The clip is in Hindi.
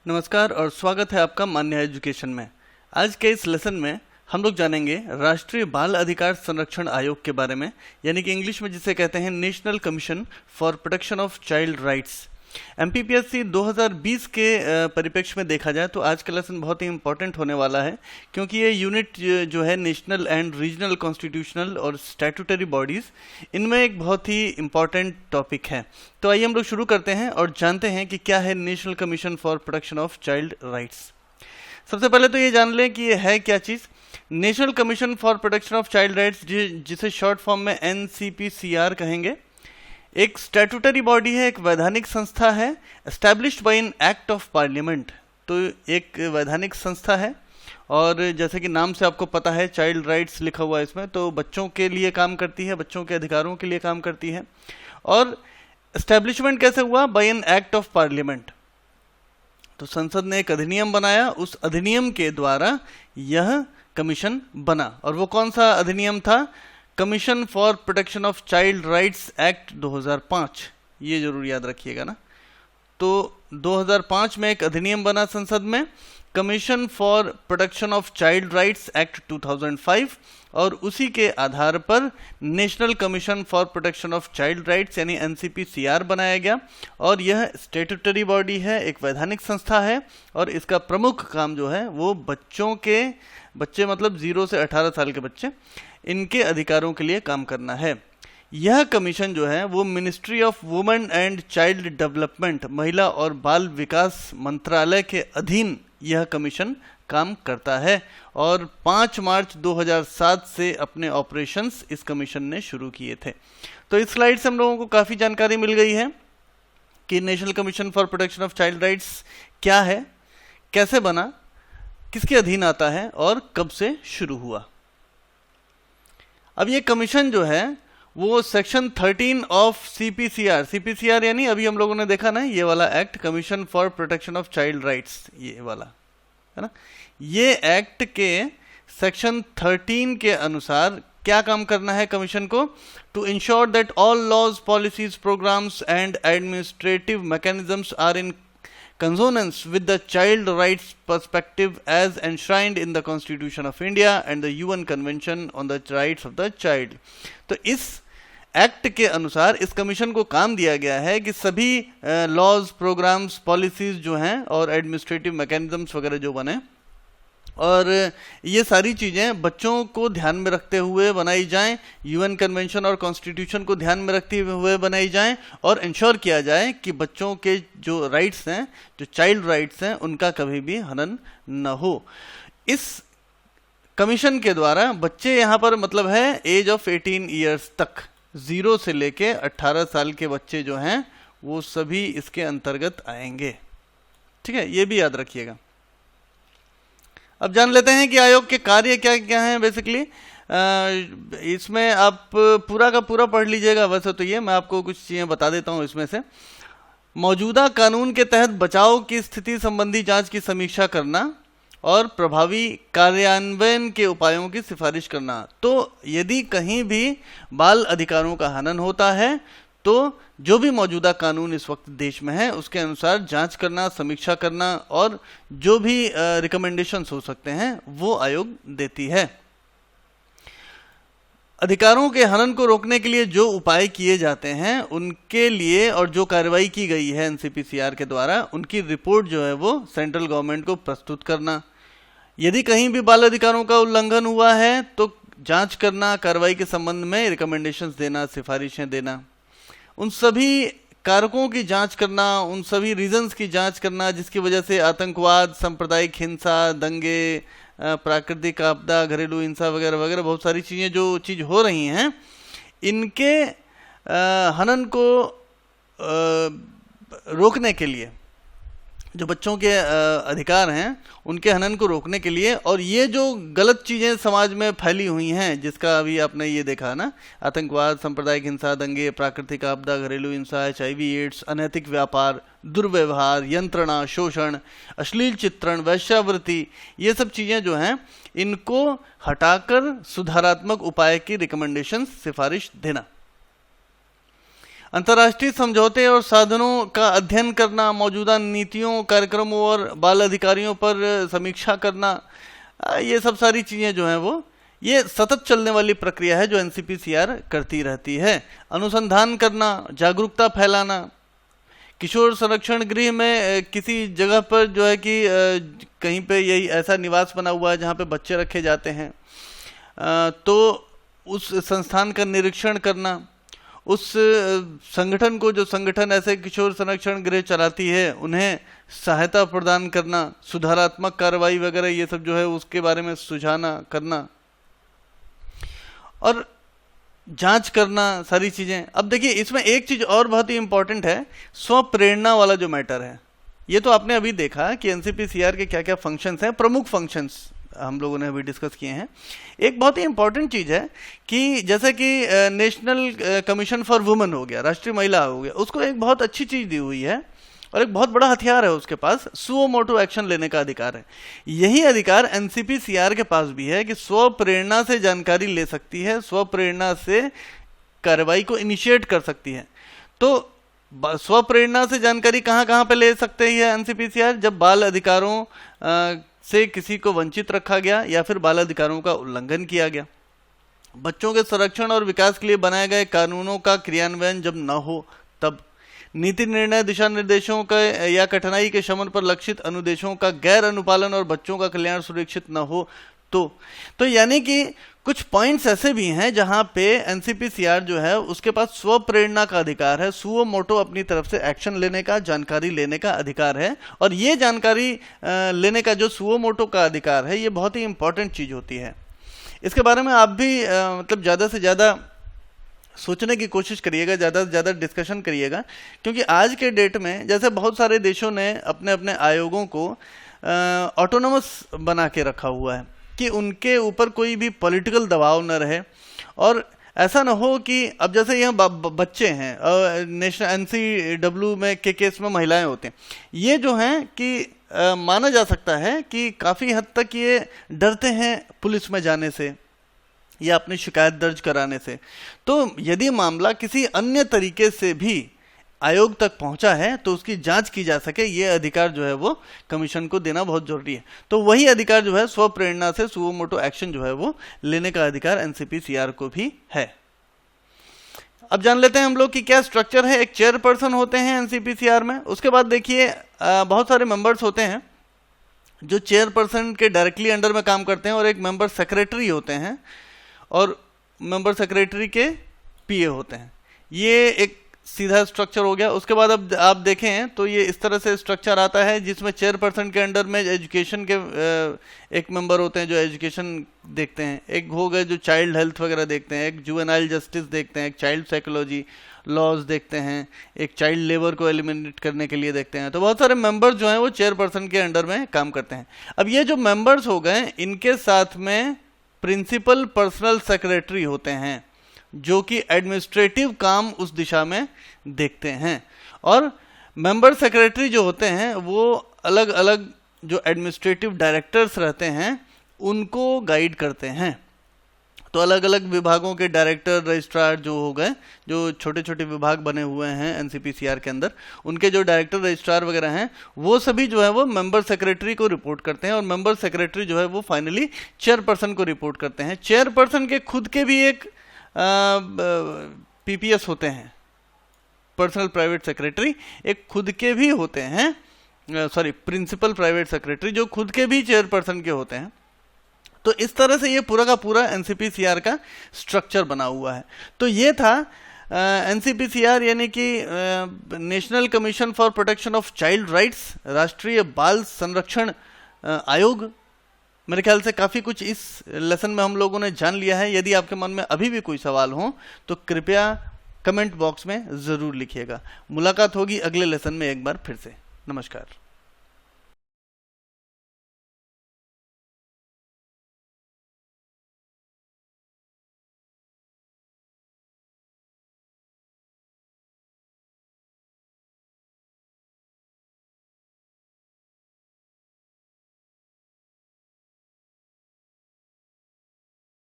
नमस्कार और स्वागत है आपका मान्य एजुकेशन में। आज के इस लेसन में हम लोग जानेंगे राष्ट्रीय बाल अधिकार संरक्षण आयोग के बारे में, यानी कि इंग्लिश में जिसे कहते हैं national commission for protection of child rights. MPPSC 2020 के परिप्रेक्ष्य में देखा जाए तो आज का लेसन बहुत ही इंपॉर्टेंट होने वाला है, क्योंकि ये यूनिट जो है नेशनल एंड रीजनल कॉन्स्टिट्यूशनल और स्टैट्यूटरी बॉडीज, इनमें एक बहुत ही इंपॉर्टेंट टॉपिक है। तो आइए हम लोग शुरू करते हैं और जानते हैं कि क्या है national commission for protection of child rights. सबसे पहले तो ये जान लें कि ये है क्या चीज़। National commission for protection of child rights, जिसे शॉर्ट फॉर्म में NCPCR कहेंगे, एक स्टैट्यूटरी बॉडी है, एक वैधानिक संस्था है, established bye an act of parliament. तो एक वैधानिक संस्था है और जैसे कि नाम से आपको पता है चाइल्ड राइट्स लिखा हुआ है इसमें, तो बच्चों के लिए काम करती है, बच्चों के अधिकारों के लिए काम करती है। और एस्टैब्लिशमेंट कैसे हुआ? By an act of parliament. तो संसद ने एक अधिनियम बनाया, उस अधिनियम के द्वारा यह कमीशन बना। और वो कौन सा अधिनियम था? Commission for protection of child rights act 2005। ये जरूर याद रखिएगा ना। तो 2005 में एक अधिनियम बना संसद में, commission for protection of child rights act 2005, और उसी के आधार पर national commission for protection of child rights यानी NCPCR बनाया गया। और यह स्टैट्यूटरी बॉडी है, एक वैधानिक संस्था है, और इसका प्रमुख काम जो है वो बच्चे मतलब 0 से 18 साल के बच्चे, इनके अधिकारों के लिए काम करना है। यह कमीशन जो है वो ministry of women and child development, महिला और बाल विकास मंत्रालय के अधीन यह कमीशन काम करता है। और 5 मार्च 2007 से अपने ऑपरेशंस इस कमीशन ने शुरू किए थे। तो इस स्लाइड से हम लोगों को काफ़ी जानकारी मिल गई है कि national commission for protection of child rights क्या है, कैसे बना, किसके अधीन आता है और कब से शुरू हुआ। अब ये कमीशन जो है वो सेक्शन 13 ऑफ CPCR यानी अभी हम लोगों ने देखा ना ये वाला act, commission for protection of child rights, ये वाला है ना। ये एक्ट के सेक्शन 13 के अनुसार क्या काम करना है कमीशन को? To ensure that all laws, policies, programmes and administrative mechanisms are in consonance with the child rights perspective as enshrined in the Constitution of India and the UN Convention on the Rights of the Child। तो इस एक्ट के अनुसार इस कमीशन को काम दिया गया है कि सभी लॉज, प्रोग्राम्स, पॉलिसीज जो हैं और एडमिनिस्ट्रेटिव मैकेनिज्म्स वगैरह जो बने, और ये सारी चीज़ें बच्चों को ध्यान में रखते हुए बनाई जाएं, UN कन्वेंशन और कॉन्स्टिट्यूशन को ध्यान में रखते हुए बनाई जाएं, और इंश्योर किया जाए कि बच्चों के जो राइट्स हैं, जो चाइल्ड राइट्स हैं, उनका कभी भी हनन न हो। इस कमीशन के द्वारा बच्चे यहाँ पर मतलब है एज ऑफ 18 ईयर्स तक, 0 से लेके 18 साल के बच्चे जो हैं वो सभी इसके अंतर्गत आएंगे। ठीक है, ये भी याद रखिएगा। अब जान लेते हैं कि आयोग के कार्य क्या क्या हैं। बेसिकली इसमें आप पूरा का पूरा पढ़ लीजिएगा, वैसे तो ये मैं आपको कुछ चीज़ें बता देता हूँ इसमें से। मौजूदा कानून के तहत बचाव की स्थिति संबंधी जांच की समीक्षा करना और प्रभावी कार्यान्वयन के उपायों की सिफारिश करना। तो यदि कहीं भी बाल अधिकारों का हनन होता है तो जो भी मौजूदा कानून इस वक्त देश में है उसके अनुसार जांच करना, समीक्षा करना, और जो भी रिकमेंडेशंस हो सकते हैं वो आयोग देती है। अधिकारों के हनन को रोकने के लिए जो उपाय किए जाते हैं उनके लिए और जो कार्रवाई की गई है NCPCR के द्वारा, उनकी रिपोर्ट जो है वो सेंट्रल गवर्नमेंट को प्रस्तुत करना। यदि कहीं भी बाल अधिकारों का उल्लंघन हुआ है तो जांच करना, कार्रवाई के संबंध में रिकमेंडेशंस देना, सिफारिशें देना, उन सभी कारकों की जांच करना, उन सभी रीजंस की जांच करना जिसकी वजह से आतंकवाद, सांप्रदायिक हिंसा, दंगे, प्राकृतिक आपदा, घरेलू हिंसा वगैरह वगैरह बहुत सारी चीज़ें जो चीज़ हो रही हैं, इनके हनन को रोकने के लिए, जो बच्चों के अधिकार हैं उनके हनन को रोकने के लिए, और ये जो गलत चीज़ें समाज में फैली हुई हैं जिसका अभी आपने ये देखा ना, आतंकवाद, सांप्रदायिक हिंसा, दंगे, प्राकृतिक आपदा, घरेलू हिंसा, HIV एड्स, अनैतिक व्यापार, दुर्व्यवहार, यंत्रणा, शोषण, अश्लील चित्रण, वैश्यावृत्ति, ये सब चीज़ें जो हैं इनको हटाकर सुधारात्मक उपाय की रिकमेंडेशन, सिफारिश देना। अंतर्राष्ट्रीय समझौते और साधनों का अध्ययन करना, मौजूदा नीतियों, कार्यक्रमों और बाल अधिकारियों पर समीक्षा करना, ये सब सारी चीज़ें जो हैं वो ये सतत चलने वाली प्रक्रिया है जो एनसीपीसीआर करती रहती है। अनुसंधान करना, जागरूकता फैलाना, किशोर संरक्षण गृह में किसी जगह पर जो है कि कहीं पे यही ऐसा निवास बना हुआ है जहाँ पे बच्चे रखे जाते हैं, तो उस संस्थान का निरीक्षण करना, उस संगठन को, जो संगठन ऐसे किशोर संरक्षण गृह चलाती है, उन्हें सहायता प्रदान करना, सुधारात्मक कार्रवाई वगैरह ये सब जो है उसके बारे में सुझाना करना और जांच करना, सारी चीज़ें। अब देखिए इसमें एक चीज़ और बहुत ही इंपॉर्टेंट है, स्वप्रेरणा वाला जो मैटर है। ये तो आपने अभी देखा कि एनसीपीसीआर के क्या क्या फंक्शंस हैं, प्रमुख फंक्शंस हम लोगों ने अभी डिस्कस किए हैं। एक बहुत ही इंपॉर्टेंट चीज़ है कि जैसे कि नेशनल कमीशन फॉर वुमेन हो गया, राष्ट्रीय महिला हो गया, उसको एक बहुत अच्छी चीज़ दी हुई है और एक बहुत बड़ा हथियार है उसके पास, सुओ मोटो एक्शन लेने का अधिकार है। यही अधिकार एनसीपीसीआर के पास भी है कि स्व प्रेरणा से जानकारी ले सकती है, स्व प्रेरणा से कार्रवाई को इनिशिएट कर सकती है। तो स्व प्रेरणा से जानकारी कहाँ कहाँ पे ले सकते हैं एनसीपीसीआर? जब बाल अधिकारों से किसी को वंचित रखा गया या फिर बाल अधिकारों का उल्लंघन किया गया, बच्चों के संरक्षण और विकास के लिए बनाए गए कानूनों का क्रियान्वयन जब न हो तब, नीति निर्णय, दिशा निर्देशों का या कठिनाई के शमन पर लक्षित अनुदेशों का गैर अनुपालन और बच्चों का कल्याण सुरक्षित न हो तो यानी कि कुछ पॉइंट्स ऐसे भी हैं जहां पे एनसीपीसीआर जो है उसके पास स्व प्रेरणा का अधिकार है, सुओ मोटो अपनी तरफ से एक्शन लेने का, जानकारी लेने का अधिकार है। और ये जानकारी लेने का जो सुओ मोटो का अधिकार है, ये बहुत ही इंपॉर्टेंट चीज़ होती है। इसके बारे में आप भी मतलब ज़्यादा से ज़्यादा सोचने की कोशिश करिएगा, ज़्यादा से ज़्यादा डिस्कशन करिएगा, क्योंकि आज के डेट में जैसे बहुत सारे देशों ने अपने अपने आयोगों को ऑटोनोमस बना के रखा हुआ है कि उनके ऊपर कोई भी पॉलिटिकल दबाव न रहे और ऐसा ना हो कि अब जैसे यहाँ बच्चे हैं, नेशनल एनसीडब्ल्यू में के केस में महिलाएं होते हैं, ये जो हैं कि माना जा सकता है कि काफ़ी हद तक ये डरते हैं पुलिस में जाने से या अपनी शिकायत दर्ज कराने से। तो यदि मामला किसी अन्य तरीके से भी आयोग तक पहुंचा है तो उसकी जांच की जा सके, ये अधिकार जो है वो कमीशन को देना बहुत जरूरी है। तो वही अधिकार जो है स्व प्रेरणा से सुओ मोटो एक्शन जो है वो लेने का अधिकार एनसीपीसीआर को भी है। अब जान लेते हैं हम लोग कि क्या स्ट्रक्चर है। एक चेयरपर्सन होते हैं एनसीपीसीआर में, उसके बाद देखिए बहुत सारे मेंबर्स होते हैं जो चेयरपर्सन के डायरेक्टली अंडर में काम करते हैं और एक मेंबर सेक्रेटरी होते हैं और मेंबर सेक्रेटरी के पीए होते हैं। ये एक सीधा स्ट्रक्चर हो गया। उसके बाद अब आप देखें तो ये इस तरह से स्ट्रक्चर आता है जिसमें चेयरपर्सन के अंडर में एजुकेशन के एक मेंबर होते हैं जो एजुकेशन देखते हैं, एक हो गए जो चाइल्ड हेल्थ वगैरह देखते हैं, एक जुवेनाइल जस्टिस देखते हैं, एक चाइल्ड साइकोलॉजी लॉज देखते हैं, एक चाइल्ड लेबर को एलिमिनेट करने के लिए देखते हैं। तो बहुत सारे मेंबर्स जो हैं वो चेयरपर्सन के अंडर में काम करते हैं। अब ये जो मेंबर्स हो गए इनके साथ में प्रिंसिपल पर्सनल सेक्रेटरी होते हैं जो कि एडमिनिस्ट्रेटिव काम उस दिशा में देखते हैं और मेंबर सेक्रेटरी जो होते हैं वो अलग अलग जो एडमिनिस्ट्रेटिव डायरेक्टर्स रहते हैं उनको गाइड करते हैं। तो अलग अलग विभागों के डायरेक्टर, रजिस्ट्रार जो हो गए, जो छोटे छोटे विभाग बने हुए हैं एनसीपीसीआर के अंदर, उनके जो डायरेक्टर, रजिस्ट्रार वगैरह हैं वो सभी जो है वो मेंबर सेक्रेटरी को रिपोर्ट करते हैं और मेंबर सेक्रेटरी जो है वो फाइनली चेयरपर्सन को रिपोर्ट करते हैं। चेयरपर्सन के खुद के भी एक पीपीएस होते हैं, पर्सनल प्राइवेट सेक्रेटरी, एक खुद के भी होते हैं, प्रिंसिपल प्राइवेट सेक्रेटरी जो खुद के भी चेयरपर्सन के होते हैं। तो इस तरह से ये पूरा का पूरा एनसीपीसीआर का स्ट्रक्चर बना हुआ है। तो ये था एनसीपीसीआर यानी कि national commission for protection of child rights, राष्ट्रीय बाल संरक्षण आयोग। मेरे ख्याल से काफ़ी कुछ इस लेसन में हम लोगों ने जान लिया है। यदि आपके मन में अभी भी कोई सवाल हो तो कृपया कमेंट बॉक्स में ज़रूर लिखिएगा। मुलाकात होगी अगले लेसन में एक बार फिर से। नमस्कार।